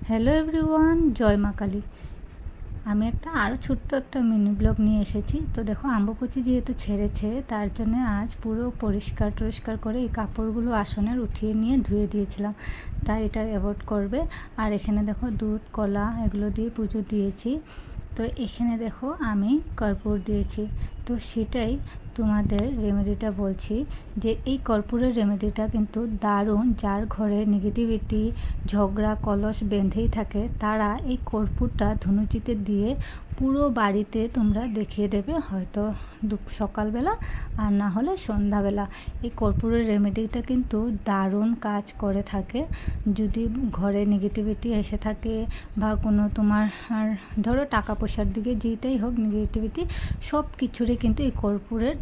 Hello everyone, জয় মা কালী। আমি আরও ছোট্ট একটা মিনি ব্লগ নিয়ে এসেছি। তো দেখো, আম্বকুচি যেহেতু ছেড়েছে তার জন্য আজ পুরো পরিষ্কার করে এই কাপড়গুলো আসনের উঠিয়ে নিয়ে ধুয়ে দিয়েছিলাম, তাই এটা অ্যাভয়েড করবে। আর এখানে দেখো দুধ কলা এগুলো দিয়ে পুজো দিয়েছি। তো এখানে দেখো আমি কর্পূর দিয়েছি। তো সেটাই তোমাদের রেমেডিটা বলছি, যে এই কর্পূরের রেমেডিটা কিন্তু দারুণ। যার ঘরে নেগেটিভিটি ঝগড়া কলস বেঁধেই থাকে তারা এই কর্পূরটা ধুনুচিতে দিয়ে পুরো বাড়িতে তোমরা দেখিয়ে দেবে, হয়তো সকালবেলা আর না হলে সন্ধ্যাবেলা। এই কর্পূরের রেমেডিটা কিন্তু দারুণ কাজ করে থাকে। যদি ঘরে নেগেটিভিটি এসে থাকে বা কোনো তোমার ধরো টাকা পয়সার দিকে যেটাই হোক নেগেটিভিটি, সব কিছুরই কিন্তু এই কর্পূরের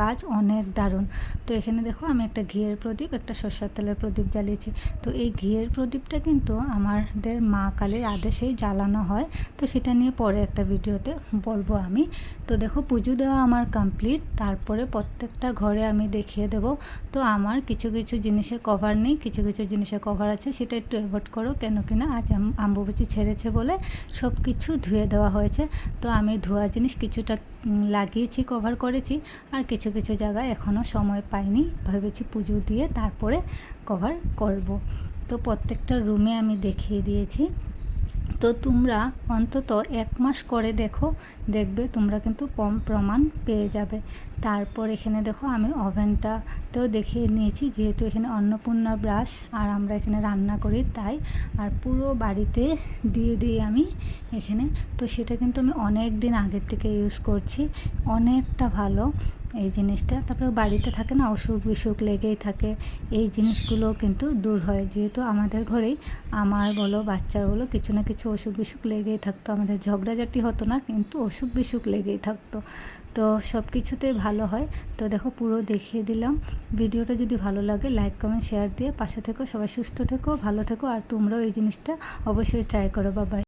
কাজ অনেক দারুণ। তো এখানে দেখো আমি একটা ঘিয়ের প্রদীপ, একটা সরষের তেলের প্রদীপ জ্বালিয়েছি। তো এই ঘিয়ের প্রদীপটা কিন্তু আমাদের মা কালীর আদেশেই জ্বালানো হয়। তো সেটা নিয়ে পরে একটা ভিডিওতে বলবো আমি। তো দেখো, পুজো দেওয়া আমার কমপ্লিট। তারপরে প্রত্যেকটা ঘরে আমি দেখিয়ে দেব। তো আমার কিছু জিনিসের কভার নেই, কিছু জিনিসের কভার আছে, সেটা একটু অ্যাভয়েড করো। কেন কিনা আজ আম্বুবাচি ছেড়েছে বলে সব কিছু ধুয়ে দেওয়া হয়েছে। তো আমি ধোয়া জিনিস কিছুটা লাগিয়েছি, কভার করেছি, আর কিছু জায়গায় এখনও সময় পাইনি, ভেবেছি পুজো দিয়ে তারপরে কভার করব। তো প্রত্যেকটা রুমে আমি দেখিয়ে দিয়েছি। তো তোমরা অন্তত 1 মাস করে দেখবে তোমরা কিন্তু প্রমাণ পেয়ে যাবে। তারপর এখানে দেখো আমি ওভেনটাতেও দেখিয়ে নিয়েছি, যেহেতু এখানে অন্নপূর্ণা ব্রাশ আর আমরা এখানে রান্না করি তাই। আর পুরো বাড়িতে দিয়ে আমি এখানে, তো সেটা কিন্তু আমি অনেক দিন আগের থেকে ইউজ করছি, অনেকটা ভালো এই জিনিসটা। তারপরে বাড়িতে থাকে না, অসুখ বিসুখ লেগেই থাকে, এই জিনিসগুলো কিন্তু দূর হয়। যেহেতু আমাদের ঘরেই আমার বলো বাচ্চার বলো কিছু না কিছু অসুখ বিসুখ লেগেই থাকতো, আমাদের ঝগড়াঝাটি হতো না কিন্তু অসুখ বিসুখ লেগেই থাকতো। তো সব কিছুতেই ভালো হয়। তো দেখো পুরো দেখিয়ে দিলাম। ভিডিওটা যদি ভালো লাগে লাইক কমেন্ট শেয়ার দিয়ে পাশে থেকো। সবাই সুস্থ থেকো, ভালো থেকো, আর তোমরাও এই জিনিসটা অবশ্যই ট্রাই করো। বাই।